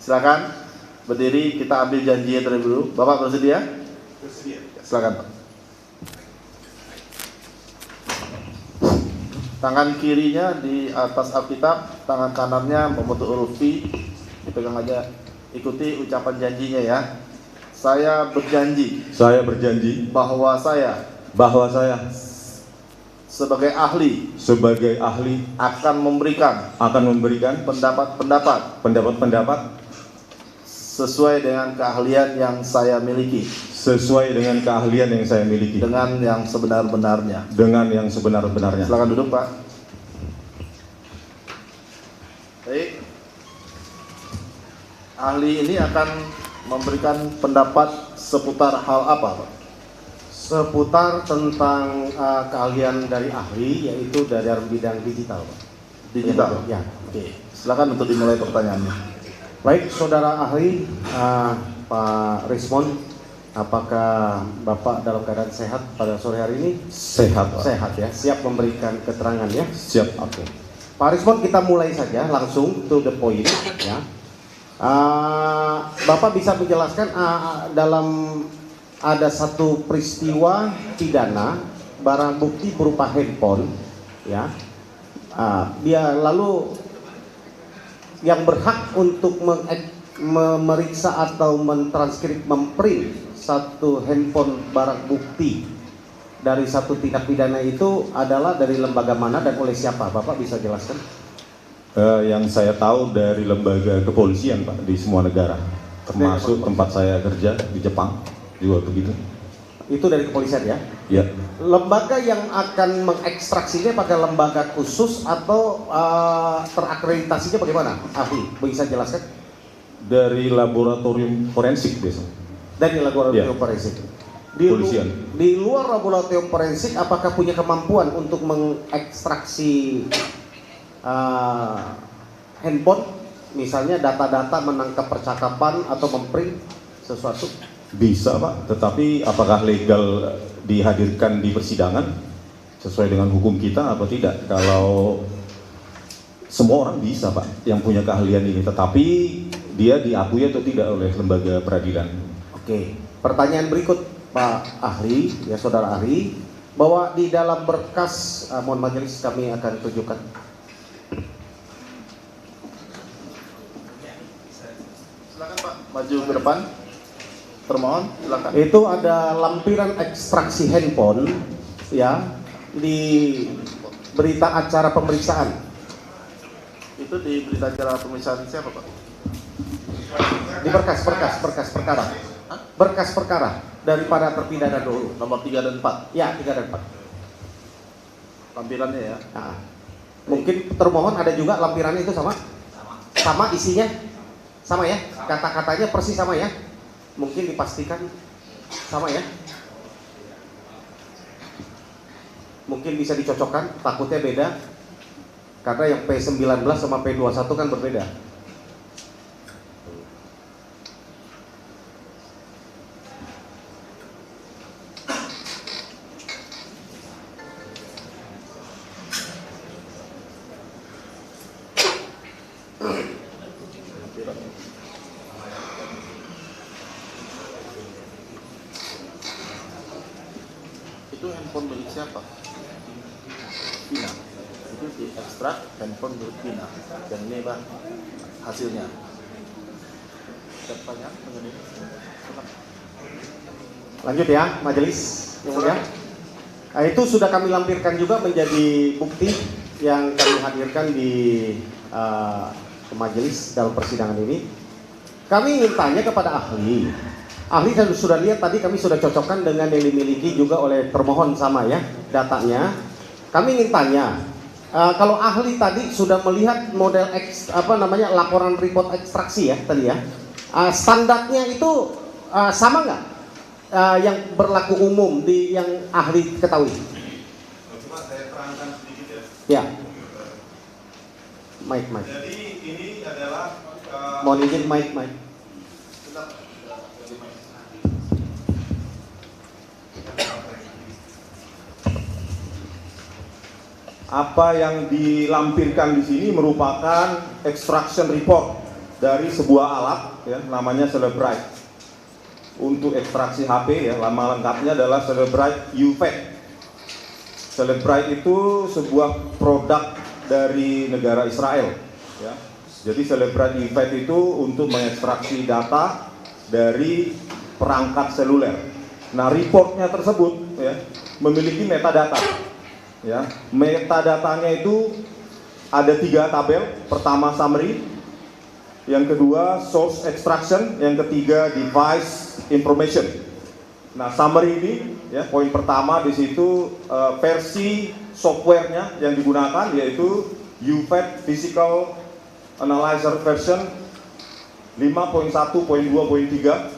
Silakan berdiri, kita ambil janjinya terlebih dulu. Bapak bersedia? Bersedia. Silakan, Pak. Tangan kirinya di atas Alkitab, tangan kanannya membentuk huruf V. Dipegang aja. Ikuti ucapan janjinya ya. Saya berjanji. Saya berjanji Bahwa saya sebagai ahli akan memberikan pendapat sesuai dengan keahlian yang saya miliki. Dengan yang sebenar-benarnya. Silakan duduk, Pak. Baik. Ahli ini akan memberikan pendapat seputar hal apa, Pak? Seputar tentang keahlian dari ahli, yaitu dari bidang digital, Pak. Digital? Ya. Oke. Silakan untuk dimulai pertanyaannya. Baik, saudara ahli, Pak Rismond, apakah Bapak dalam keadaan sehat pada sore hari ini? sehat, Pak. Sehat ya, siap memberikan keterangan ya? Siap. Oke. Pak Rismond, kita mulai saja langsung to the point ya. Bapak bisa menjelaskan dalam ada satu peristiwa pidana, barang bukti berupa handphone ya. Dia lalu yang berhak untuk memeriksa atau mentranskrip, memprint satu handphone barang bukti dari satu tindak pidana itu adalah dari lembaga mana dan oleh siapa? Bapak bisa jelaskan? Yang saya tahu dari lembaga kepolisian, Pak, di semua negara, termasuk tempat saya kerja di Jepang juga begitu. Itu dari kepolisian ya? Ya. Lembaga yang akan mengekstraksinya pakai lembaga khusus atau terakreditasinya bagaimana? Ahli, bisa jelaskan? Dari laboratorium forensik biasa. Dari laboratorium Ya. forensik. Kepolisian. Di luar laboratorium forensik, apakah punya kemampuan untuk mengekstraksi handphone, misalnya data-data, menangkap percakapan atau memprint sesuatu? Bisa, Pak. Tetapi apakah legal dihadirkan di persidangan sesuai dengan hukum kita atau tidak? Kalau semua orang bisa, Pak, yang punya keahlian ini, tetapi dia diakui atau tidak oleh lembaga peradilan. Oke. Pertanyaan berikut, Pak Ahli, ya saudara ahli, bahwa di dalam berkas, mohon majelis kami akan tunjukkan. Silakan, Pak, maju ke depan. Termohon, silakan. Itu ada lampiran ekstraksi handphone ya di berita acara pemeriksaan. Itu di berita acara pemeriksaan siapa, Pak? Di berkas perkara. Hah? Berkas perkara daripada terpidana dulu. Nomor 3 dan 4. Ya, 3 dan 4. Tampilannya ya. Nah, mungkin termohon ada juga lampirannya itu sama? Sama isinya? Sama ya? Kata-katanya persis sama ya? Mungkin dipastikan sama ya? Mungkin bisa dicocokkan, takutnya beda. Karena yang P19 sama P21 kan berbeda. Itu handphone milik siapa? Pina. Itu di ekstrak handphone milik Pina. Dan ini, Bang, hasilnya. Pertanyaan mengenai ini. Lanjut ya, majelis yang mulia. Nah, itu sudah kami lampirkan juga menjadi bukti yang kami hadirkan di majelis dalam persidangan ini. Kami ingin tanya kepada ahli. Ahli sudah lihat tadi, kami sudah cocokkan dengan yang dimiliki juga oleh termohon sama ya datanya. Kami ingin tanya, kalau ahli tadi sudah melihat model laporan report ekstraksi ya tadi ya, standarnya itu sama nggak yang berlaku umum di yang ahli ketahui? Coba saya terangkan sedikit Ya. ya. Mike. Jadi ini adalah Mohon izin Mike. Apa yang dilampirkan di sini merupakan extraction report dari sebuah alat ya namanya Celebrite untuk ekstraksi HP ya. Nama lengkapnya adalah Celebrite UFET. Celebrite itu sebuah produk dari negara Israel ya. Jadi Celebrite UFET itu untuk mengekstraksi data dari perangkat seluler. Nah, reportnya tersebut ya memiliki metadata ya. Metadatanya itu ada 3 tabel. Pertama summary, yang kedua source extraction, yang ketiga device information. Nah, summary ini ya, poin pertama di situ versi softwarenya yang digunakan yaitu UFET Physical Analyzer version 5.1.2.3.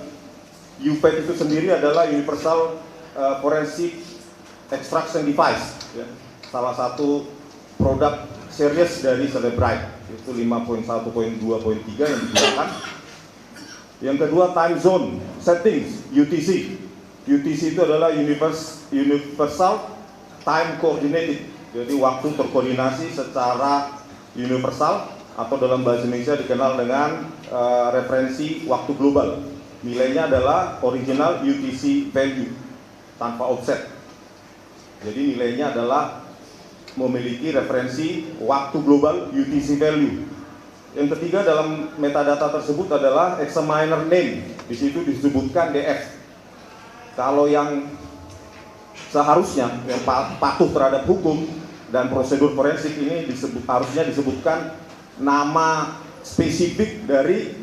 UFET itu sendiri adalah Universal Forensic Extraction Device ya. Salah satu produk series dari Celebrite, itu 5.1.2.3 yang digunakan. Yang kedua time zone settings, UTC. UTC itu adalah Universal Time Coordinated, jadi waktu terkoordinasi secara universal atau dalam bahasa Indonesia dikenal dengan referensi waktu global. Nilainya adalah original UTC value tanpa offset. Jadi nilainya adalah memiliki referensi waktu global UTC value. Yang ketiga dalam metadata tersebut adalah examiner name. Di situ disebutkan DF. Kalau yang seharusnya yang patuh terhadap hukum dan prosedur forensik ini harusnya disebutkan nama spesifik dari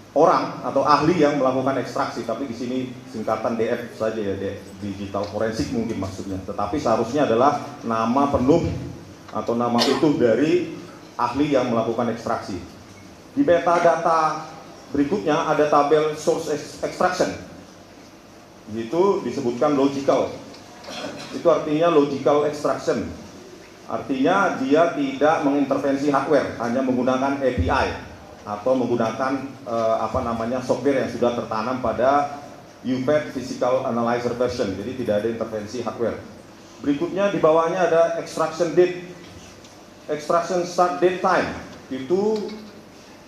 orang atau ahli yang melakukan ekstraksi, tapi di sini singkatan DF saja ya, digital forensik mungkin maksudnya. Tetapi seharusnya adalah nama penuh atau nama utuh dari ahli yang melakukan ekstraksi. Di metadata berikutnya ada tabel source extraction. Itu disebutkan logical. Itu artinya logical extraction. Artinya dia tidak mengintervensi hardware, hanya menggunakan API atau menggunakan software yang sudah tertanam pada UFET Physical Analyzer version. Jadi tidak ada intervensi hardware. Berikutnya di bawahnya ada extraction date, extraction start date time. Itu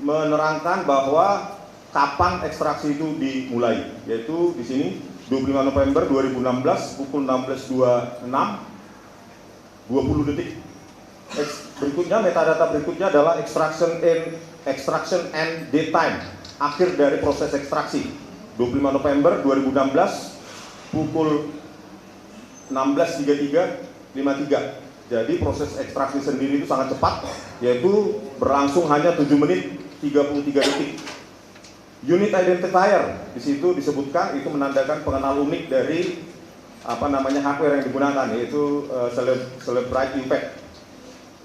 menerangkan bahwa kapan ekstraksi itu dimulai, yaitu di sini 25 November 2016 pukul 16.26 20 detik. Berikutnya metadata berikutnya adalah extraction and date time, akhir dari proses ekstraksi 25 November 2016 pukul 16.33.53. Jadi proses ekstraksi sendiri itu sangat cepat, yaitu berlangsung hanya 7 menit 33 detik. Unit identifier di situ disebutkan itu menandakan pengenal unik dari hardware yang digunakan, yaitu Celebrite UFET.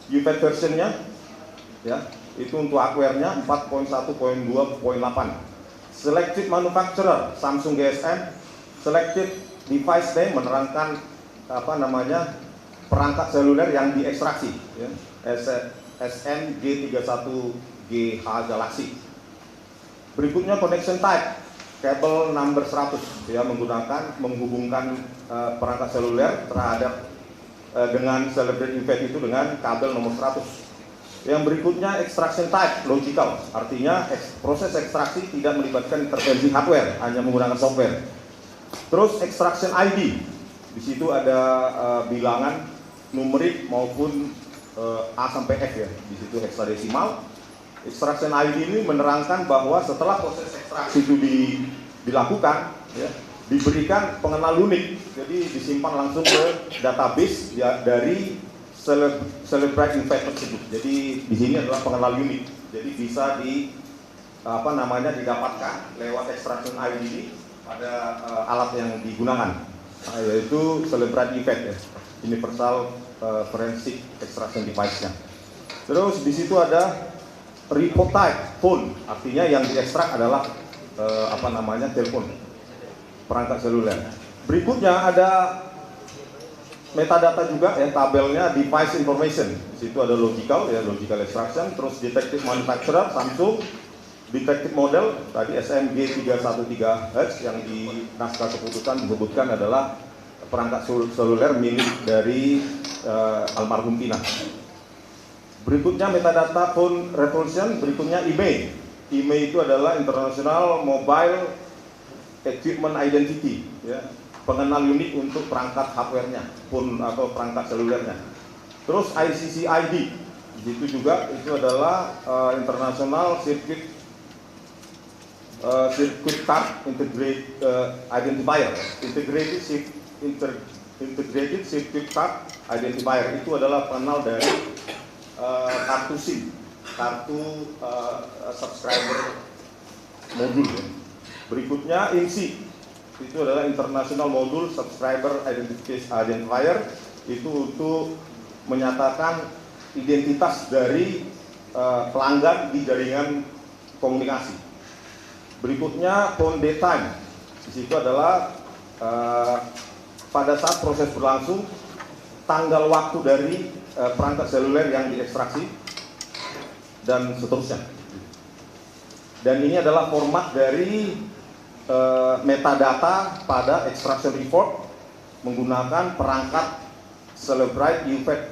UFET versionnya ya, itu untuk hardware-nya 4.1.2.8. Selected manufacturer Samsung GSM. Selected device name menerangkan perangkat seluler yang diekstraksi ya. SN-G31GH Galaxy. Berikutnya connection type, kabel number 100 ya, menghubungkan perangkat seluler terhadap dengan Celebrite UFET itu dengan kabel nomor 100. Yang berikutnya extraction type, logical, artinya proses ekstraksi tidak melibatkan intervensi hardware, hanya menggunakan software. Terus extraction ID, di situ ada bilangan numerik maupun A sampai F ya, di situ heksadesimal. Extraction ID ini menerangkan bahwa setelah proses ekstraksi itu dilakukan, ya, diberikan pengenal unik, jadi disimpan langsung ke database ya, dari Celebrite UFET tersebut. Jadi di sini adalah pengenal unik, jadi bisa didapatkan lewat extraction ID ini pada alat yang digunakan, yaitu Celebrite UFET ya, Universal Forensic Extraction Device-nya. Terus di situ ada report type, phone, artinya yang diekstrak adalah telepon, perangkat seluler. Berikutnya ada metadata juga ya, tabelnya device information. Di situ ada logical ya, logical extraction, terus detective manufacturer Samsung, detective model tadi SMG313H yang di naskah keputusan disebutkan adalah perangkat seluler milik dari almarhum Tina. Berikutnya metadata phone revolution, berikutnya IMEI. IMEI itu adalah International Mobile Equipment Identity, ya, pengenal unik untuk perangkat hardware-nya, phone atau perangkat selulernya. Terus ICC ID, itu juga itu adalah International Circuit Card Identifier, Integrated Circuit Card Identifier. Itu adalah pengenal dari kartu SIM, kartu subscriber modul. Berikutnya IMSI, itu adalah International Module Subscriber Identifier. Itu untuk menyatakan identitas dari pelanggan di jaringan komunikasi. Berikutnya phone daytime, di situ adalah pada saat proses berlangsung tanggal waktu dari perangkat seluler yang diekstraksi dan seterusnya. Dan ini adalah format dari metadata pada extraction report menggunakan perangkat Celebrite UFED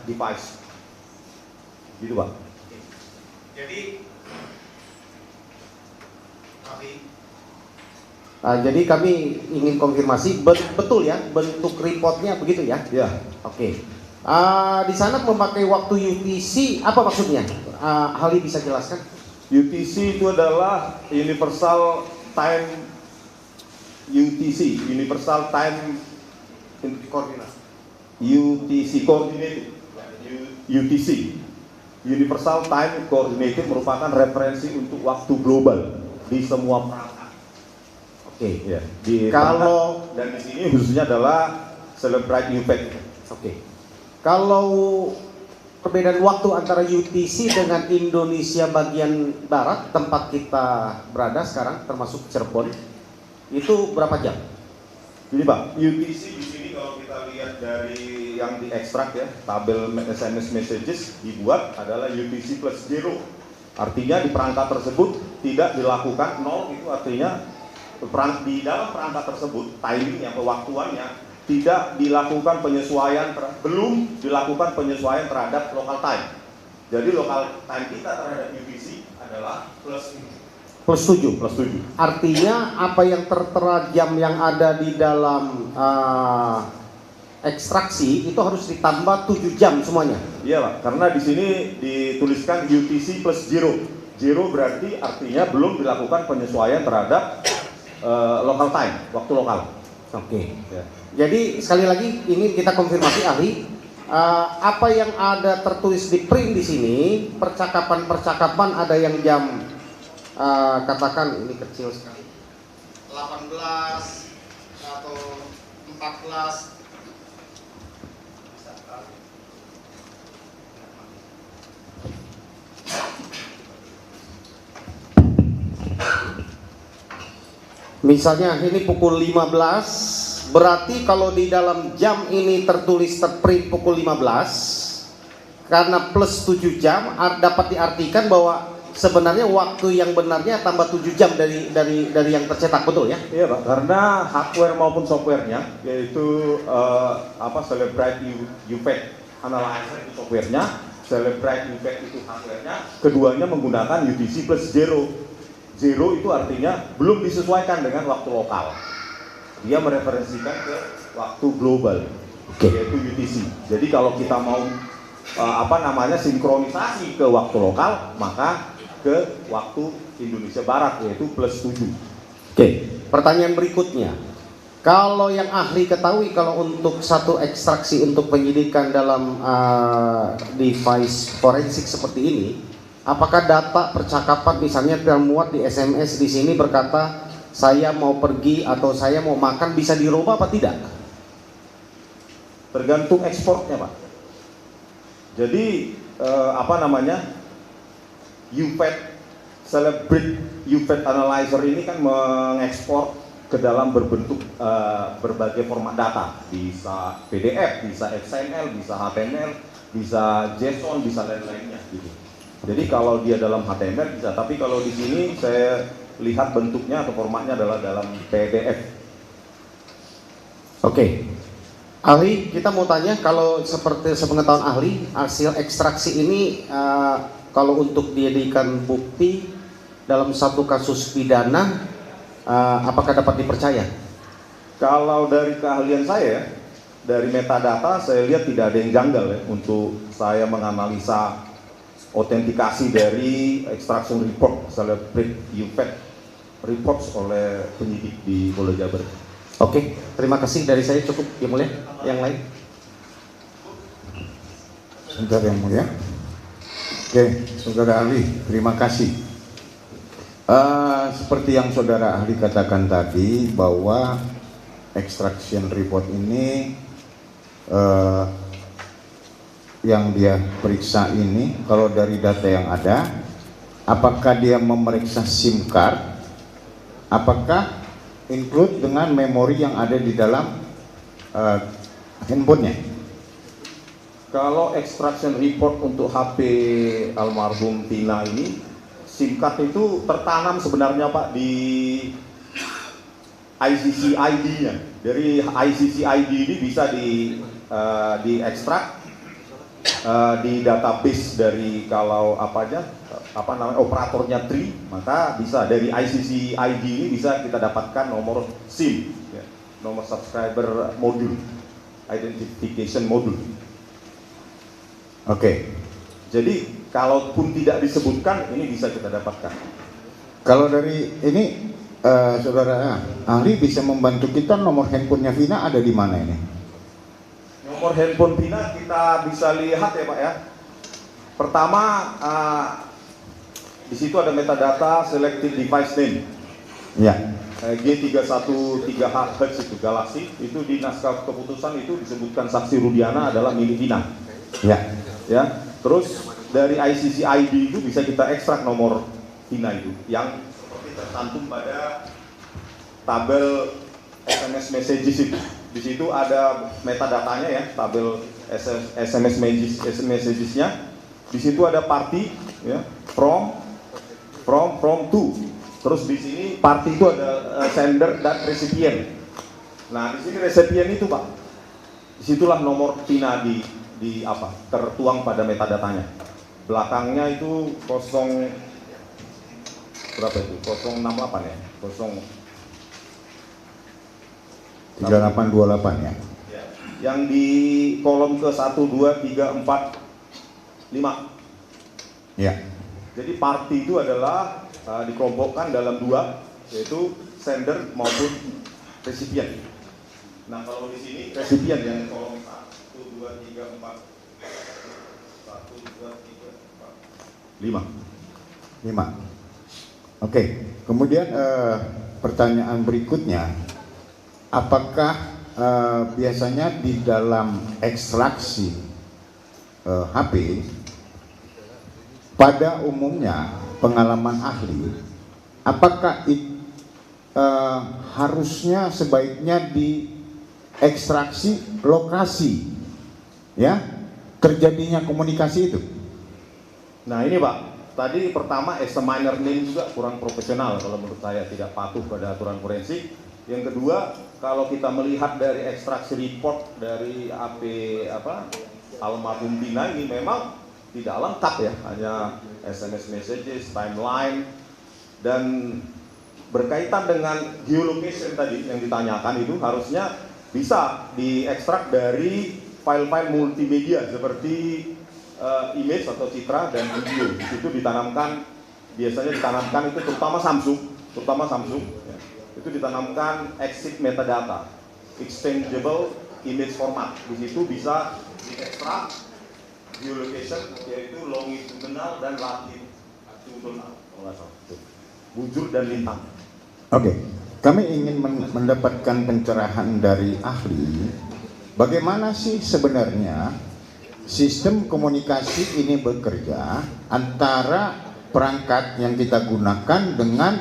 device, gitu Pak. Jadi kami ingin konfirmasi betul ya bentuk reportnya begitu ya? Ya. Oke. Di sana memakai waktu UTC apa maksudnya? Hali bisa jelaskan? UTC itu adalah Universal Time UTC, Universal Time Coordinate. UTC Coordinated. UTC, Universal Time Coordinated merupakan referensi untuk waktu global di semua perangkat. Oke. Ya, Kalau dan di sini khususnya adalah Celebrite UFED. Oke. Kalau perbedaan waktu antara UTC dengan Indonesia bagian barat tempat kita berada sekarang termasuk Cirebon itu berapa jam? Jadi Pak, UTC di sini kalau kita lihat dari yang diekstrak ya, tabel SMS messages dibuat adalah UTC plus 0. Artinya di perangkat tersebut tidak dilakukan 0, itu artinya di dalam perangkat tersebut timingnya, pewaktuannya tidak dilakukan penyesuaian, belum dilakukan penyesuaian terhadap local time. Jadi local time kita terhadap UTC adalah plus 7. Artinya apa yang tertera jam yang ada di dalam ekstraksi itu harus ditambah 7 jam semuanya. Iya Pak, karena di sini dituliskan UTC plus 0. 0 berarti artinya belum dilakukan penyesuaian terhadap local time, waktu lokal. Oke. Ya. Jadi sekali lagi ini kita konfirmasi ahli, apa yang ada tertulis di print di sini, percakapan ada yang jam katakan ini kecil sekali, 18 atau 14. Misalnya ini pukul 15. Berarti kalau di dalam jam ini tertulis terprint pukul 15 karena plus 7 jam dapat diartikan bahwa sebenarnya waktu yang benarnya tambah 7 jam dari yang tercetak, betul ya? Iya Pak, karena hardware maupun softwarenya yaitu Celebrite UFED Analyzer itu softwarenya, Celebrite UFED itu hardwarenya, keduanya menggunakan UTC plus 0. 0 itu artinya belum disesuaikan dengan waktu lokal. Dia mereferensikan ke waktu global, yaitu UTC. Jadi kalau kita mau sinkronisasi ke waktu lokal, maka ke waktu Indonesia Barat yaitu plus 7. Oke. Pertanyaan berikutnya, kalau yang ahli ketahui kalau untuk satu ekstraksi untuk penyidikan dalam device forensik seperti ini, apakah data percakapan misalnya termuat di SMS di sini berkata saya mau pergi atau saya mau makan bisa dirubah apa tidak? Tergantung ekspornya Pak. Jadi UFED Celebrate UFED Analyzer ini kan mengekspor ke dalam berbentuk berbagai format data, bisa PDF, bisa XML, bisa HTML, bisa JSON, bisa lain-lainnya gitu. Jadi kalau dia dalam HTML bisa, tapi kalau di sini saya lihat bentuknya atau formatnya adalah dalam PDF. Oke. Ahli, kita mau tanya, kalau seperti sepengetahuan ahli, hasil ekstraksi ini kalau untuk dijadikan bukti dalam satu kasus pidana, apakah dapat dipercaya? Kalau dari keahlian saya, dari metadata saya lihat tidak ada yang janggal ya untuk saya menganalisa autentikasi dari extraction report, celebrate UPET reports oleh penyidik di Polda Jabar. Oke, terima kasih dari saya, cukup yang mulia. Yang lain? Sebentar yang mulia. Oke, saudara ahli, terima kasih. Seperti yang saudara ahli katakan tadi, bahwa extraction report ini yang dia periksa ini, kalau dari data yang ada, apakah dia memeriksa SIM card, apakah include dengan memori yang ada di dalam handphonenya? Kalau extraction report untuk HP almarhum Tina ini, SIM card itu tertanam sebenarnya Pak di ICC ID-nya. Dari ICC ID ini bisa diekstrak di database dari kalau operatornya Tri, maka bisa dari ICC ID ini bisa kita dapatkan nomor SIM, ya, nomor subscriber modul, identification modul. Oke. Jadi kalaupun tidak disebutkan, ini bisa kita dapatkan. Kalau dari ini saudara ahli bisa membantu kita, nomor handphonenya Vina ada di mana ini? Nomor handphone Vina kita bisa lihat ya Pak ya. Pertama di situ ada metadata selected device name. Ya. G313H itu Galaxy, itu di naskah keputusan itu disebutkan saksi Rudiana adalah milik Vina. Ya. Ya. Terus dari ICC ID itu bisa kita ekstrak nomor Vina itu yang seperti tercantum pada tabel SMS messages itu. Di situ ada metadatanya ya, tabel SMS messages-nya. Di situ ada party ya, from to. Terus di sini party itu ada sender dan recipient. Nah, di sini recipient itu Pak. Disitulah nomor Vina tertuang pada metadatanya. Belakangnya itu 068 ya. 3828 ya. Yang di kolom ke 1 2 3 4 5. Ya. Jadi party itu adalah dikelompokkan dalam dua, yaitu sender maupun recipient. Nah, kalau di sini recipient yang kolom 1 2 3 4 5. 5. Oke. Kemudian pertanyaan berikutnya, apakah biasanya di dalam ekstraksi HP pada umumnya pengalaman ahli, apakah harusnya sebaiknya diekstraksi lokasi ya terjadinya komunikasi itu? Nah ini Pak, tadi pertama as a minor name juga kurang profesional kalau menurut saya, tidak patuh pada aturan forensik. Yang kedua, kalau kita melihat dari ekstraksi report dari AP almarhum Tina ini memang tidak lengkap ya, hanya SMS messages, timeline, dan berkaitan dengan geolocation tadi yang ditanyakan itu harusnya bisa diekstrak dari file-file multimedia seperti image atau citra dan video. Itu biasanya ditanamkan itu terutama Samsung ya. Itu ditanamkan exit metadata, exchangeable image format. Di situ bisa diekstrak geolocation, yaitu longitudinal dan latitudinal, bujur dan lintang. Oke, kami ingin mendapatkan pencerahan dari ahli, bagaimana sih sebenarnya sistem komunikasi ini bekerja antara perangkat yang kita gunakan dengan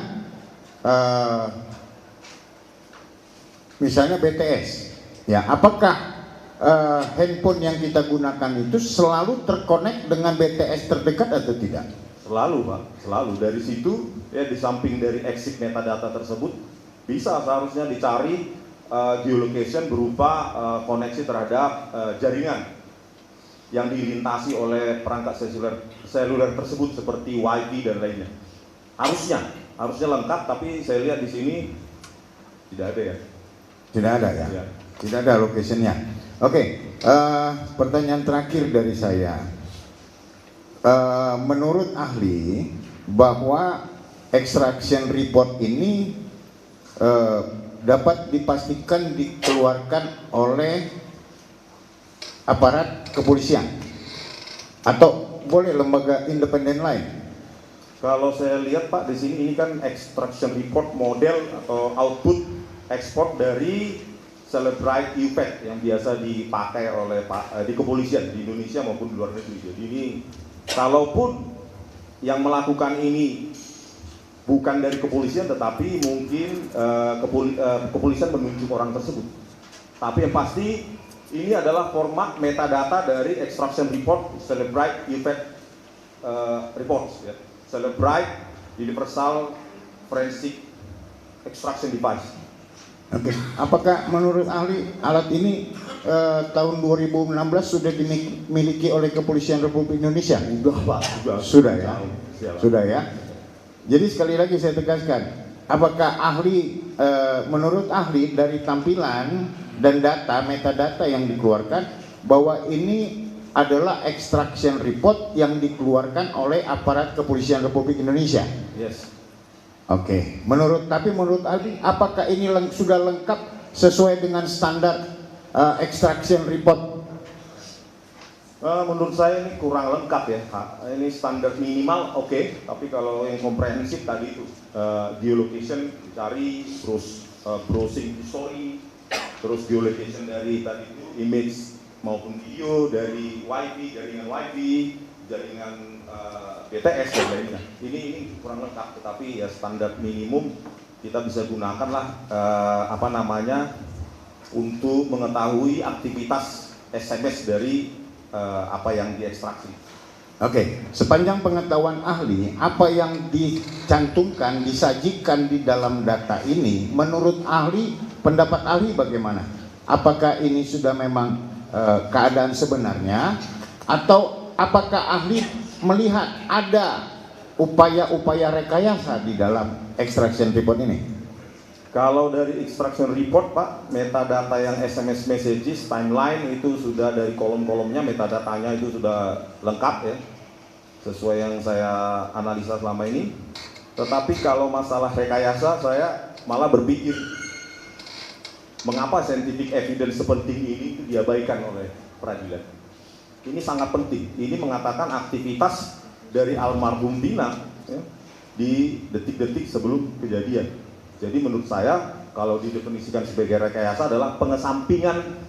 misalnya BTS. Ya, apakah handphone yang kita gunakan itu selalu terkonek dengan BTS terdekat atau tidak? Selalu Pak, selalu. Dari situ ya, di samping dari exit metadata tersebut bisa seharusnya dicari geolocation berupa koneksi terhadap jaringan yang dilintasi oleh perangkat seluler tersebut seperti Wi-Fi dan lainnya. Harusnya lengkap, tapi saya lihat di sini tidak ada ya. Tidak ada ya? Ya. Tidak ada location-nya. Oke, pertanyaan terakhir dari saya. Menurut ahli bahwa extraction report ini dapat dipastikan dikeluarkan oleh aparat kepolisian atau boleh lembaga independen lain. Kalau saya lihat Pak di sini ini kan extraction report model atau output ekspor dari Celebrite UPET yang biasa dipakai oleh di kepolisian di Indonesia maupun di luar negeri. Jadi ini kalaupun yang melakukan ini bukan dari kepolisian, tetapi mungkin kepolisian menunjuk orang tersebut. Tapi yang pasti ini adalah format metadata dari extraction report Celebrite UPET reports ya. Celebrite Universal Forensic Extraction Device. Oke, apakah menurut ahli alat ini tahun 2016 sudah dimiliki oleh Kepolisian Republik Indonesia? Sudah Pak, Sudah ya. Siap. Sudah ya. Jadi sekali lagi saya tegaskan, apakah ahli menurut ahli dari tampilan dan data metadata yang dikeluarkan bahwa ini adalah extraction report yang dikeluarkan oleh aparat Kepolisian Republik Indonesia? Yes. Oke, menurut ahli, apakah ini sudah lengkap sesuai dengan standar extraction report? Menurut saya ini kurang lengkap ya. Ini standar minimal oke, tapi kalau yang komprehensif tadi itu geolocation cari, terus browsing history, terus geolocation dari tadi itu image maupun video dari Wi-Fi, jaringan BTS dan lainnya. Ini kurang lengkap, tetapi ya standar minimum kita bisa gunakanlah untuk mengetahui aktivitas SMS dari apa yang diekstraksi. Oke, sepanjang pengetahuan ahli, apa yang dicantumkan, disajikan di dalam data ini, menurut ahli, pendapat ahli bagaimana? Apakah ini sudah memang keadaan sebenarnya, atau apakah ahli melihat ada upaya-upaya rekayasa di dalam extraction report ini? Kalau dari extraction report Pak, metadata yang SMS messages, timeline itu sudah dari kolom-kolomnya, metadatanya itu sudah lengkap ya, sesuai yang saya analisa selama ini. Tetapi kalau masalah rekayasa, saya malah berpikir mengapa scientific evidence sepenting ini itu diabaikan oleh peradilan. Ini sangat penting. Ini mengatakan aktivitas dari almarhum Vina ya, di detik-detik sebelum kejadian. Jadi menurut saya kalau didefinisikan sebagai rekayasa adalah pengesampingan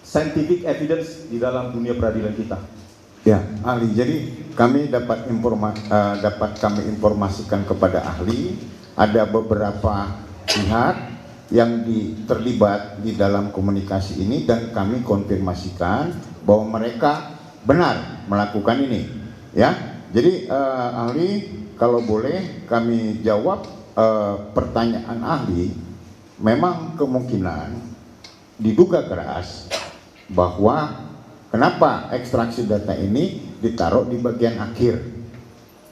scientific evidence di dalam dunia peradilan kita. Ya, ahli. Jadi kami dapat kami informasikan kepada ahli, ada beberapa pihak yang terlibat di dalam komunikasi ini dan kami konfirmasikan bahwa mereka benar melakukan ini. Ya, jadi ahli kalau boleh kami jawab pertanyaan ahli, memang kemungkinan diduga keras bahwa kenapa ekstraksi data ini ditaruh di bagian akhir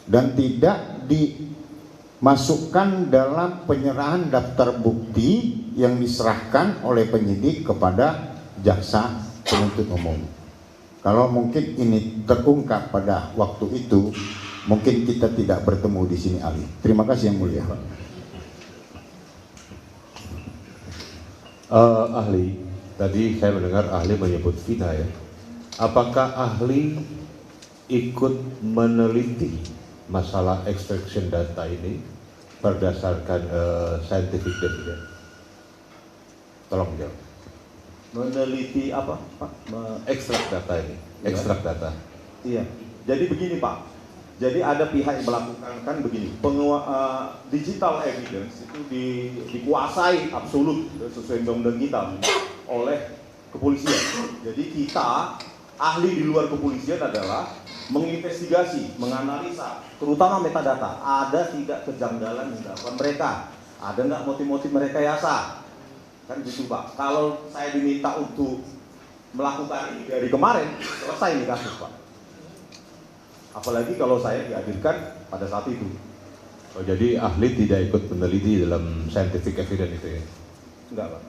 dan tidak dimasukkan dalam penyerahan daftar bukti yang diserahkan oleh penyidik kepada jaksa penuntut umum. Kalau mungkin ini terungkap pada waktu itu, mungkin kita tidak bertemu di sini ahli. Terima kasih yang mulia. Ahli, tadi saya mendengar ahli menyebut Vina ya. Apakah ahli ikut meneliti masalah extraction data ini berdasarkan scientific evidence? Tolong jawab. Meneliti apa Pak? Ekstrak data ini, ekstrak data. Iya. Jadi begini Pak. Jadi ada pihak yang melakukan kan begini, digital evidence itu dikuasai absolut sesuai undang-undang kita oleh kepolisian. Jadi kita ahli di luar kepolisian adalah menginvestigasi, menganalisa, terutama metadata. Ada tidak kejanggalan di dalam mereka? Ada nggak motif-motif merekayasa? Kan gitu Pak. Kalau saya diminta untuk melakukan ini dari kemarin, selesai ini kasus Pak. Apalagi kalau saya dihadirkan pada saat itu. Oh, jadi ahli tidak ikut meneliti dalam scientific evidence itu ya? Enggak Pak.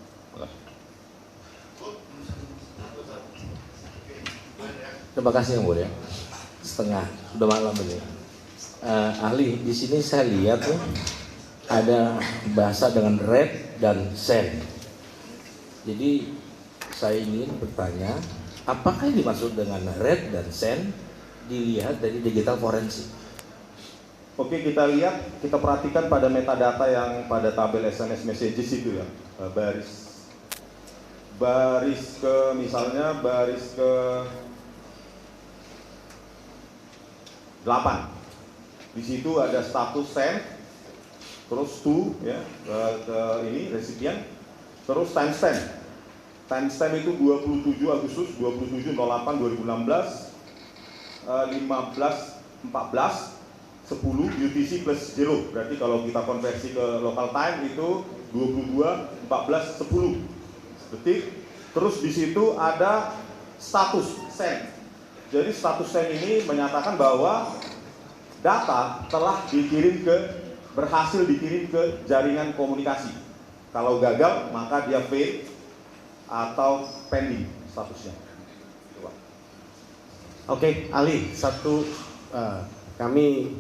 Terima kasih yang mulia. Setengah, udah malam ini. Ahli, di sini saya lihat nih ada bahasa dengan red dan sand. Jadi saya ingin bertanya, apakah yang dimaksud dengan red dan sand dilihat dari digital forensik? Oke, kita lihat, kita perhatikan pada metadata yang pada tabel SMS messages itu ya, baris ke misalnya baris ke 8. Di situ ada status send, terus to ya ke ini resipien, terus timestamp. Timestamp itu 27 Agustus 27/08/2016 15:14 10 UTC plus 0. Berarti kalau kita konversi ke local time itu 22:14:10 detik. Terus di situ ada status send. Jadi status send ini menyatakan bahwa data telah berhasil dikirim ke jaringan komunikasi. Kalau gagal maka dia fail atau pending statusnya. Oke, Ali, kami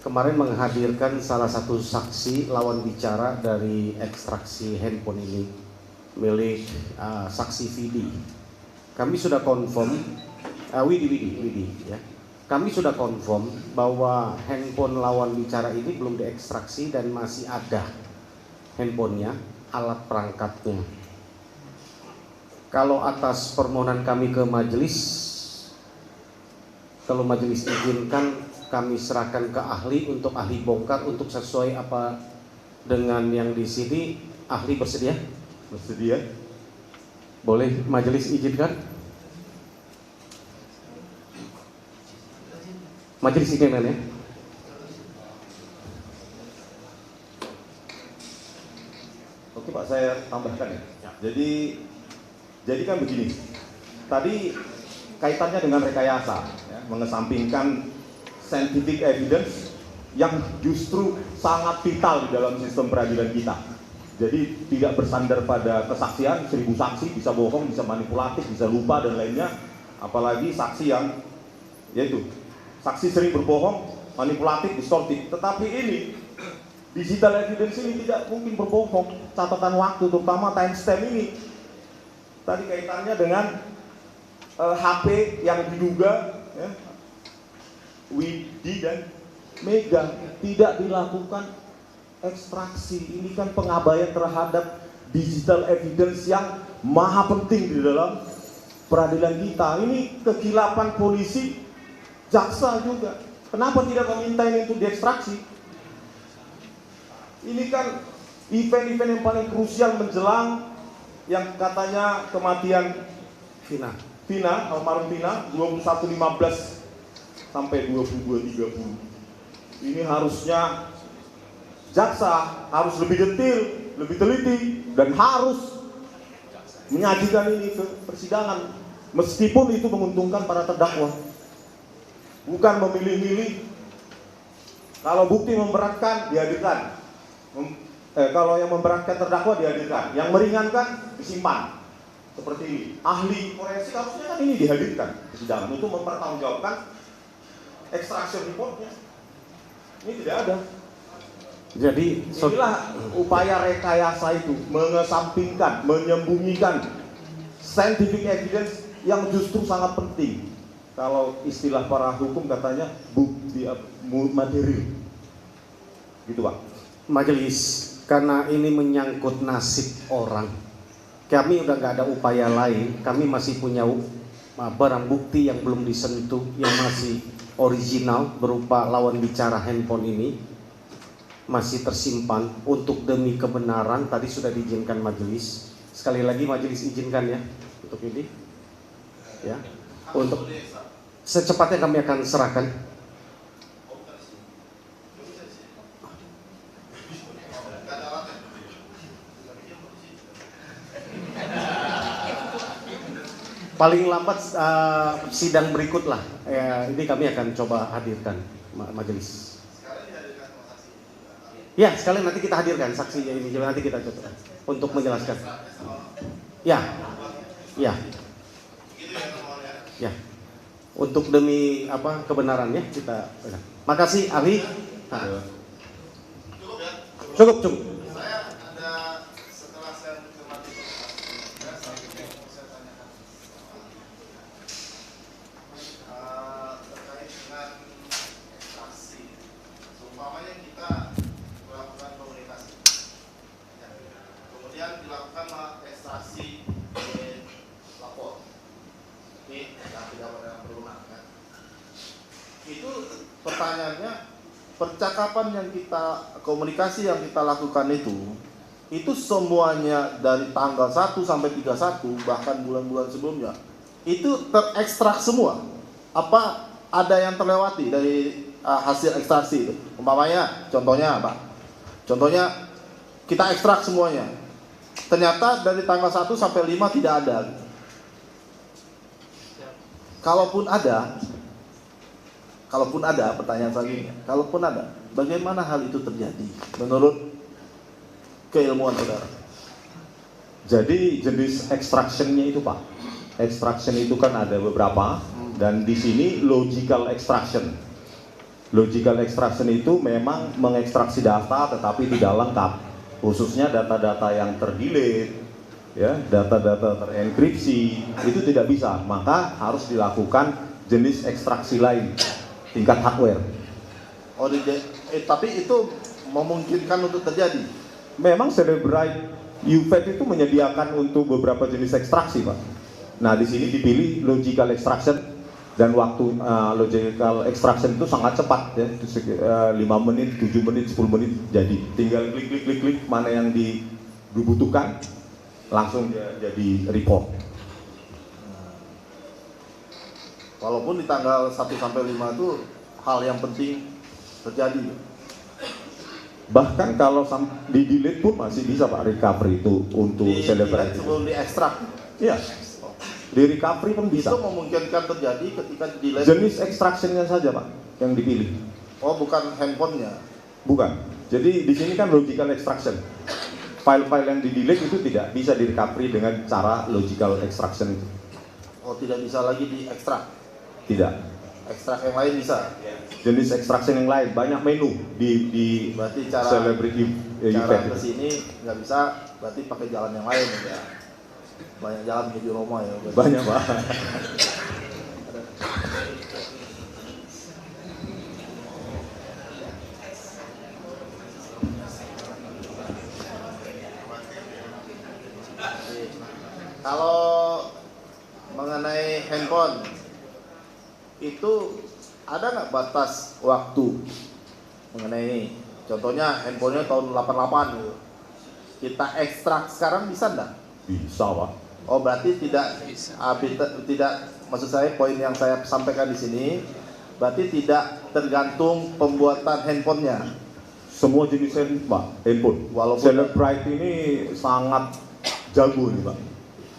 kemarin menghadirkan salah satu saksi lawan bicara dari ekstraksi handphone ini milik saksi Vidi. Kami sudah confirm, Widi ya. Kami sudah confirm bahwa handphone lawan bicara ini belum diekstraksi dan masih ada handphonenya, alat perangkatnya. Kalau atas permohonan kami ke majelis, kalau majelis izinkan, kami serahkan ke ahli untuk ahli bongkar untuk sesuai apa dengan yang di sini. Ahli bersedia? Bersedia? Boleh majelis izinkan? Majelis izinkan ya? Oke Pak, saya tambahkan ya. Jadi kan begini. Tadi kaitannya dengan rekayasa, ya, mengesampingkan scientific evidence yang justru sangat vital di dalam sistem peradilan kita. Jadi tidak bersandar pada kesaksian, 1000 saksi bisa bohong, bisa manipulatif, bisa lupa dan lainnya. Apalagi saksi yang yaitu saksi sering berbohong, manipulatif, distortif. Tetapi ini digital evidence ini tidak mungkin berbohong. Catatan waktu, terutama timestamp ini. Tadi kaitannya dengan HP yang diduga ya, Widi dan Mega tidak dilakukan ekstraksi. Ini kan pengabaian terhadap digital evidence yang maha penting di dalam peradilan kita. Ini kekilapan polisi, jaksa juga. Kenapa tidak meminta ini untuk diekstraksi? Ini kan event-event yang paling krusial menjelang yang katanya kematian Vina, almarhum Vina, 21.15 sampai 22.30. Ini harusnya jaksa harus lebih detail, lebih teliti, dan harus menyajikan ini ke persidangan, meskipun itu menguntungkan para terdakwa. Bukan memilih-milih. Kalau bukti memberatkan, dihadirkan. Kalau yang memberatkan terdakwa dihadirkan, yang meringankan disimpan. Seperti ini. Ahli forensik harusnya kan ini dihadirkan ke persidangan untuk mempertanggungjawabkan extraction reportnya. Ini tidak ada. Jadi inilah upaya rekayasa itu, mengesampingkan, menyembunyikan scientific evidence yang justru sangat penting. Kalau istilah para hukum katanya bukti material. Gitu Pak. majelis, karena ini menyangkut nasib orang, kami udah nggak ada upaya lain. Kami masih punya barang bukti yang belum disentuh, yang masih original berupa lawan bicara handphone ini masih tersimpan untuk demi kebenaran. Tadi sudah diizinkan majelis. Sekali lagi majelis izinkan ya untuk ini, ya, untuk secepatnya kami akan serahkan. paling lambat sidang berikut lah. Ini kami akan coba hadirkan majelis. Ya, sekalian nanti kita hadirkan saksi ini, nanti kita coba untuk menjelaskan. Ya, ya, ya. Untuk demi kebenarannya kita. Makasih ahli. Cukup. Saya ada setelah saya mencermati terkait dengan ekstraksi. Seumpamanya kita melakukan komunikasi, kemudian dilakukan ekstraksi lapor. Ini tidak pada berwenang kan? Itu pertanyaannya, percakapan yang kita, komunikasi yang kita lakukan itu semuanya dari tanggal 1 sampai 31, bahkan bulan-bulan sebelumnya, itu terekstrak semua. Apa ada yang terlewati dari hasil ekstraksi itu? Umpamanya, contohnya apa? Contohnya kita ekstrak semuanya. Ternyata dari tanggal 1 sampai 5 tidak ada. Kalaupun ada, pertanyaan selanjutnya, kalaupun ada, bagaimana hal itu terjadi menurut keilmuan saudara? Jadi jenis extraction-nya itu Pak, extraction itu kan ada beberapa, dan di sini logical extraction. Logical extraction itu memang mengekstraksi data tetapi tidak lengkap, khususnya data-data yang terdelete, ya, data-data terenkripsi itu tidak bisa, maka harus dilakukan jenis ekstraksi lain tingkat hardware. Tapi itu memungkinkan untuk terjadi. Memang Celebrite UFED itu menyediakan untuk beberapa jenis ekstraksi, Pak. Nah, di sini dipilih logical extraction, dan waktu logical extraction itu sangat cepat, ya, 5 menit, 7 menit, 10 menit jadi. Tinggal klik mana yang dibutuhkan, langsung jadi report. Walaupun di tanggal 1 sampai 5 itu hal yang penting terjadi. Bahkan kalau di delete pun masih bisa Pak recovery itu untuk Celebrite. Sebelum diekstrak. Iya. Di recovery pun bisa. Itu memungkinkan terjadi ketika di delete. Jenis extractionnya saja Pak yang dipilih. Oh, bukan handphonenya. Bukan. Jadi di sini kan logical extraction. File-file yang di delete itu tidak bisa di recovery dengan cara logical extraction itu. Oh, tidak bisa lagi diekstrak. Tidak. Ekstrak yang lain bisa. Jenis extraction yang lain banyak menu di Berarti cara Celebrity ke sini nggak bisa, berarti pakai jalan yang lain ya. Banyak jalan menuju Roma ya. Berarti. Banyak Pak. Kalau mengenai handphone itu ada nggak batas waktu mengenai ini? Contohnya handphonenya tahun 88 gitu. Kita ekstrak sekarang bisa enggak? Bisa Pak. Oh, berarti tidak maksud saya poin yang saya sampaikan di sini berarti tidak tergantung pembuatan handphonenya. Semua jenis handphone. Walaupun Celebrite ini sangat jago nih Pak,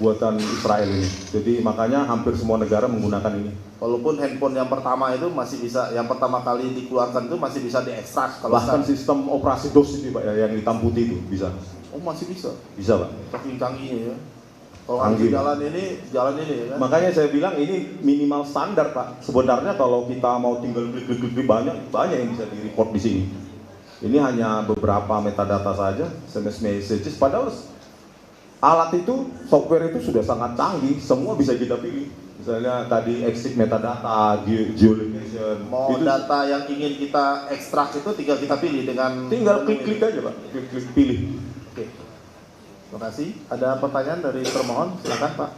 buatan Israel ini. Jadi makanya hampir semua negara menggunakan ini. walaupun handphone yang pertama itu masih bisa, yang pertama kali dikeluarkan itu masih bisa diekstrak. Kalau Bahkan sistem operasi DOS itu Pak, yang hitam putih itu bisa. oh, masih bisa. Bisa Pak. Saking canggihnya ya. Kalau Canggih. jalan ini ya kan. Makanya saya bilang ini minimal standar Pak. Sebenarnya kalau kita mau tinggal klik banyak yang bisa di-report di sini. Ini hanya beberapa metadata saja, SMS messages. Padahal alat itu, software itu sudah sangat canggih, semua bisa kita pilih. Misalnya tadi exit metadata, geolocation. Mau itu data yang ingin kita ekstrak itu tinggal kita pilih dengan tinggal klik aja Pak, klik pilih. Oke. Terima kasih. Ada pertanyaan dari termohon? Silakan Pak.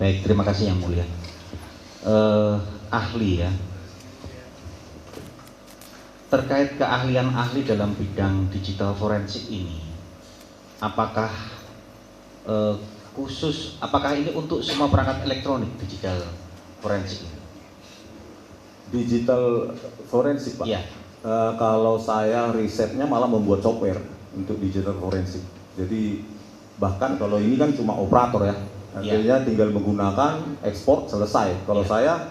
Baik, terima kasih Yang Mulia. Ahli ya. Terkait keahlian ahli dalam bidang digital forensik ini, apakah apakah ini untuk semua perangkat elektronik digital forensik ini? Digital forensik Pak? Iya. Kalau saya risetnya malah membuat software untuk digital forensik. Jadi bahkan kalau ini kan cuma operator ya, artinya tinggal menggunakan ekspor selesai. Kalau saya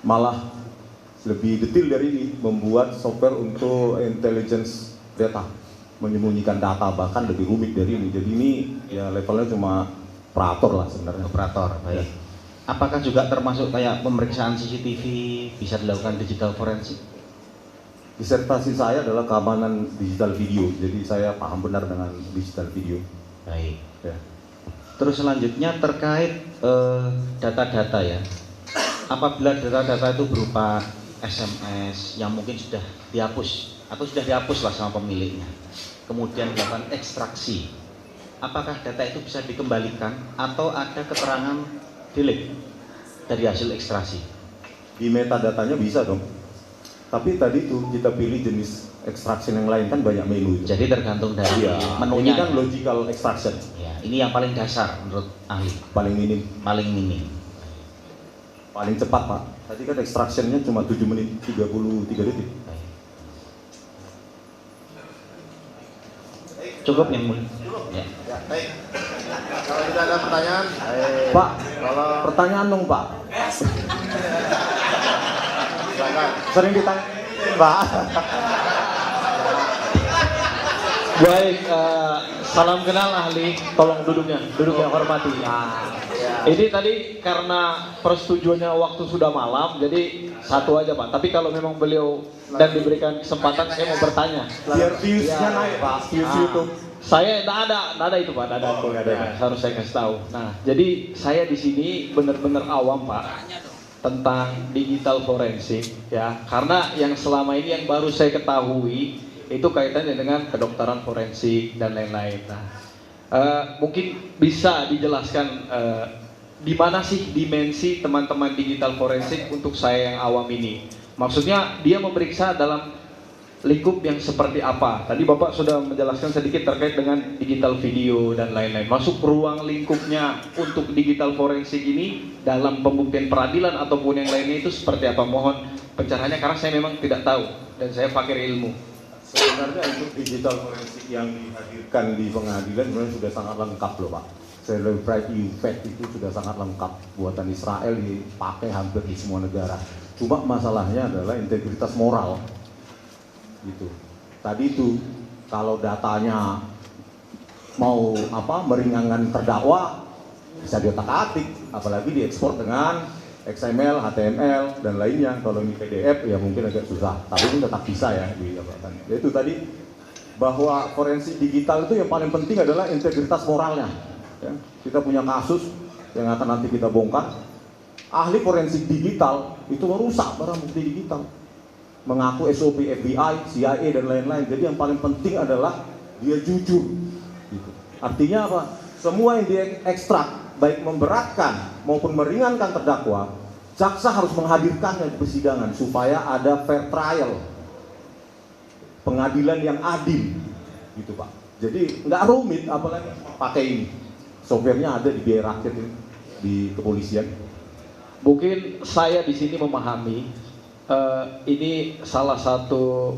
malah lebih detail dari ini, membuat software untuk intelligence data, menyembunyikan data, bahkan lebih rumit dari ini. Jadi ini ya levelnya cuma operator lah sebenarnya. Operator, baik. Apakah juga termasuk kayak pemeriksaan CCTV bisa dilakukan digital forensik? Disertasi saya adalah keamanan digital video, jadi saya paham benar dengan digital video. Baik. Ya. Terus selanjutnya terkait data-data ya. Apabila data-data itu berupa SMS yang mungkin sudah dihapus atau sudah dihapus lah sama pemiliknya, kemudian dilakukan ekstraksi, apakah data itu bisa dikembalikan atau ada keterangan delete dari hasil ekstraksi? Di metadatanya bisa dong. Tapi tadi itu kita pilih jenis extraction yang lain, kan banyak menu itu. Jadi tergantung dari Ya, menunya. ini kan logical extraction, Ya, ini yang paling dasar menurut ahli, paling minim, paling minim. paling cepat Pak. Tadi kan extractionnya cuma 7 menit 33 detik. Baik. Cukup yang mulia. Ya. Ya, baik. Kalau tidak ada pertanyaan, Pak, kalau pertanyaan dong Pak. silakan. Sering ditanya Pak. Baik, salam kenal ahli, tolong duduk yang hormati. Nah, ini tadi karena persetujuannya waktu sudah malam, jadi satu aja Pak. Tapi kalau memang beliau dan diberikan kesempatan, saya mau bertanya. Biar viewsnya naik Pak, views YouTube. Saya nggak ada itu Pak, nggak ada. Harus saya kasih tahu. Nah, jadi saya di sini benar-benar awam Pak tentang digital forensik ya. Karena yang selama ini yang baru saya ketahui itu kaitannya dengan kedokteran forensik dan lain-lain. Nah, mungkin bisa dijelaskan di mana sih dimensi teman-teman digital forensik untuk saya yang awam ini? Maksudnya dia memeriksa dalam lingkup yang seperti apa? Tadi Bapak sudah menjelaskan sedikit terkait dengan digital video dan lain-lain. Masuk ruang lingkupnya untuk digital forensik ini dalam pembuktian peradilan ataupun yang lainnya itu seperti apa? Mohon pencerahannya karena saya memang tidak tahu dan saya fakir ilmu. Sebenarnya untuk digital forensik yang dihadirkan di pengadilan sebenarnya sudah sangat lengkap loh Pak. Celebrate Effect itu sudah sangat lengkap, buatan Israel dipakai hampir di semua negara. Cuma masalahnya adalah integritas moral. Gitu. Tadi itu kalau datanya mau meringankan terdakwa bisa diotak-atik, apalagi diekspor dengan XML, HTML dan lainnya. Kalau ini PDF ya mungkin agak susah, tapi ini tetap bisa ya diapakan. Yaitu tadi bahwa forensik digital itu yang paling penting adalah integritas moralnya. Ya, kita punya kasus yang akan nanti kita bongkar. Ahli forensik digital itu merusak barang bukti digital, mengaku SOP FBI, CIA dan lain-lain. Jadi yang paling penting adalah dia jujur. Gitu. Artinya apa? Semua yang diekstrak, baik memberatkan maupun meringankan terdakwa, jaksa harus menghadirkannya di persidangan supaya ada fair trial, pengadilan yang adil, gitu Pak. Jadi nggak rumit, apalagi pakai ini. Softwarenya ada di biaya rakyat ini, di kepolisian. Mungkin saya di sini memahami ini salah satu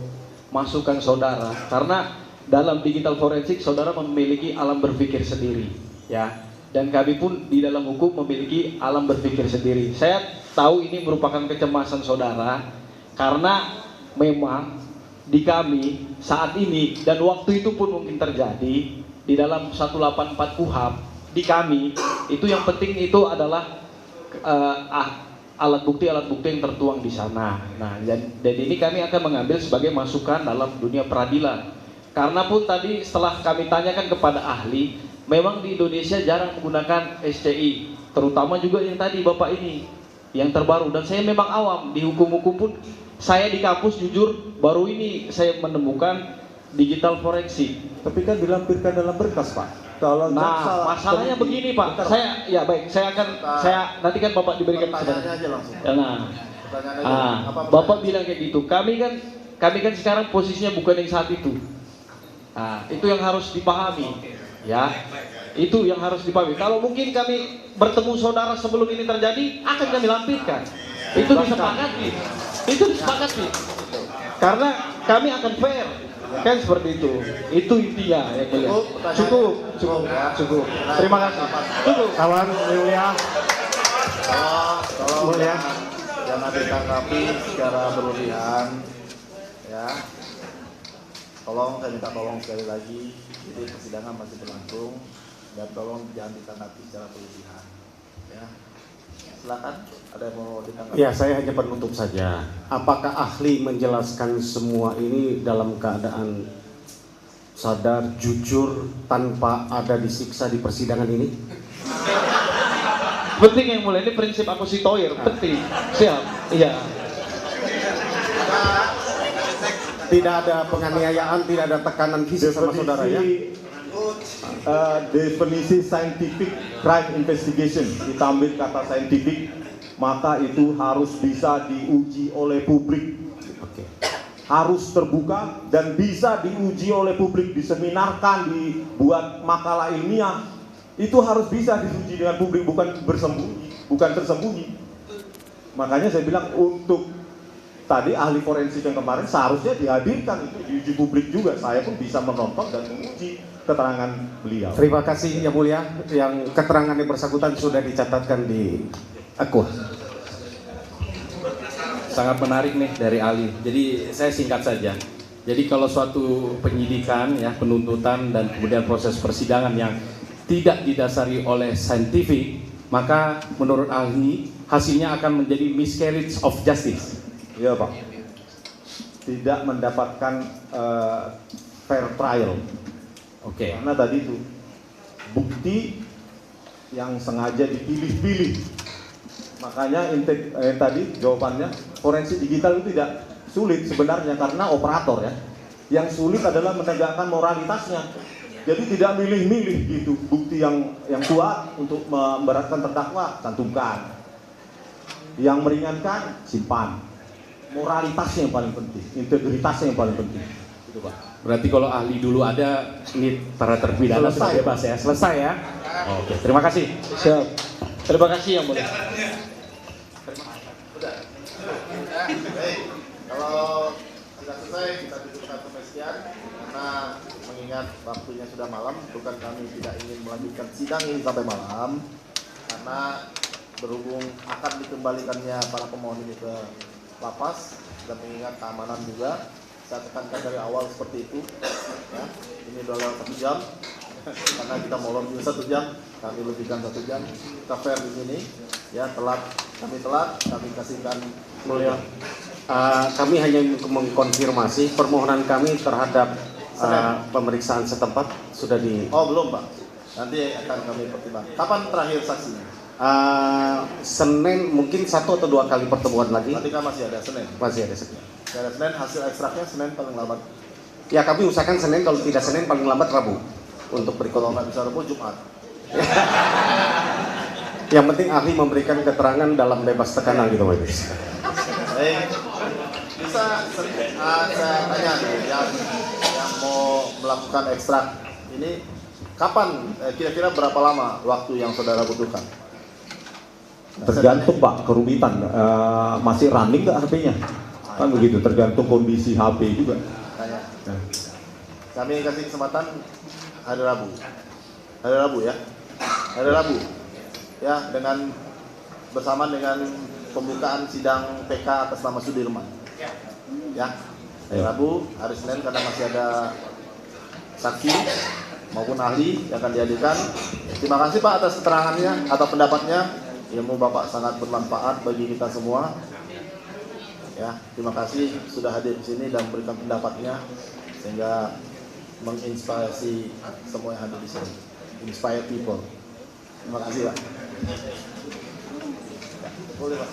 masukan saudara karena dalam digital forensik saudara memiliki alam berpikir sendiri ya, dan kami pun di dalam hukum memiliki alam berpikir sendiri. Saya tahu ini merupakan kecemasan saudara karena memang di kami saat ini dan waktu itu pun mungkin terjadi di dalam 184 KUHP di kami itu yang penting itu adalah alat bukti yang tertuang di sana. Nah, dan ini kami akan mengambil sebagai masukan dalam dunia peradilan. Karena pun tadi setelah kami tanyakan kepada ahli, memang di Indonesia jarang menggunakan SCI, terutama juga yang tadi Bapak ini, yang terbaru. Dan saya memang awam di hukum-hukum pun, saya di kampus jujur baru ini saya menemukan digital forensik. Tapi kan dilampirkan dalam berkas Pak. Kalau Nah, masalahnya begini Pak, saya nanti kan Bapak diberikan Pertanyaannya aja langsung. Nah, Pertanyaannya aja. Apa Bapak bilang kayak gitu. Kami kan sekarang posisinya bukan yang saat itu. Nah, itu yang harus dipahami, ya. Itu yang harus dipahami. Kalau mungkin kami bertemu saudara sebelum ini terjadi, akan kami lampirkan. Itu disepakati. Karena kami akan fair. Kan seperti itu. Itu intinya yang mulia. Cukup. Terima kasih. Cukup. Kawan mulia, Kalau mulia. jangan ditanggapi secara berlebihan, ya. Tolong, saya minta tolong sekali lagi. Jadi persidangan masih berlangsung dan tolong jangan ditanggapi secara berlebihan, ya. Silakan, ada yang mau ditanggapi? Ya, saya hanya penutup saja. Apakah ahli menjelaskan semua ini dalam keadaan sadar, jujur, tanpa ada disiksa di persidangan ini? Penting yang mulia, ini prinsip akusitoir, penting. Siap. Iya. Tidak ada penganiayaan, tidak ada tekanan fisik sama saudara ya? Definisi scientific crime investigation, kita ambil kata scientific, maka itu harus bisa diuji oleh publik. Harus terbuka dan bisa diuji oleh publik, diseminarkan, dibuat makalah ilmiah. Itu harus bisa diuji dengan publik, bukan tersembunyi. Makanya saya bilang untuk tadi ahli forensik yang kemarin seharusnya dihadirkan, itu diuji publik juga. Saya pun bisa menonton dan menguji keterangan beliau. Terima kasih yang mulia, yang keterangan yang bersangkutan sudah dicatatkan di akun. Sangat menarik nih dari ahli. Jadi saya singkat saja. Jadi kalau suatu penyidikan, ya, penuntutan dan kemudian proses persidangan yang tidak didasari oleh saintifik, maka menurut ahli hasilnya akan menjadi miscarriage of justice. Iya Pak. Tidak mendapatkan fair trial. Oke. Karena tadi itu bukti yang sengaja dipilih-pilih. Makanya tadi jawabannya forensik digital itu tidak sulit sebenarnya karena operator ya. Yang sulit adalah menegakkan moralitasnya. Jadi tidak milih-milih gitu, bukti yang kuat untuk memberatkan terdakwa cantumkan. Yang meringankan simpan. Moralitasnya yang paling penting, integritasnya yang paling penting. Gitu Pak. Berarti kalau ahli dulu ada, ini para terpidana sudah bebas ya. Selesai ya. Oke, terima kasih. Siap. Terima kasih yang mulia. Baik, kalau sudah selesai kita cukupkan sampai sekian karena mengingat waktunya sudah malam, bukan kami tidak ingin melanjutkan sidang ini sampai malam karena berhubung akan dikembalikannya para pemohon ini ke lapas dan mengingat keamanan juga, saya tekankan dari awal seperti itu ya. Ini udah lewat 1 jam karena kita molor juga 1 jam, kami lebihkan 1 jam, kita fair di sini ya. Kami telat, kami kasihkan Mulia. Kami hanya mengkonfirmasi permohonan kami terhadap pemeriksaan setempat sudah di. Oh belum Pak, nanti akan kami pertimbangkan. Kapan terakhir saksinya? Senin, mungkin 1 atau 2 kali pertemuan lagi. Nanti kan masih ada Senin. Masih ada Senin. Masih ada Senin, hasil ekstraknya Senin paling lambat. Ya kami usahakan Senin, kalau tidak Senin paling lambat Rabu untuk Kalau berikutnya. nggak bisa Rabu, Jumat. Yang penting ahli memberikan keterangan dalam bebas tekanan gitu Mas. Baik, bisa saya tanya nih, yang mau melakukan ekstrak ini kapan? Kira-kira berapa lama waktu yang saudara butuhkan? Tergantung Pak kerumitan, masih running nggak HP-nya? Kan begitu, tergantung kondisi HP juga. Tanya. Kami kasih kesempatan hari Rabu ya, hari Rabu ya, dengan bersamaan dengan pembukaan sidang PK atas nama Sudirman ya. Hari Rabu, hari Senin karena masih ada saksi maupun ahli yang akan dihadirkan. Terima kasih Pak atas keterangannya atau pendapatnya. Ilmu Bapak sangat bermanfaat bagi kita semua. Ya, terima kasih sudah hadir di sini dan memberikan pendapatnya sehingga menginspirasi semua yang hadir di sini. Inspire people. Terima kasih Pak. Boleh Pak.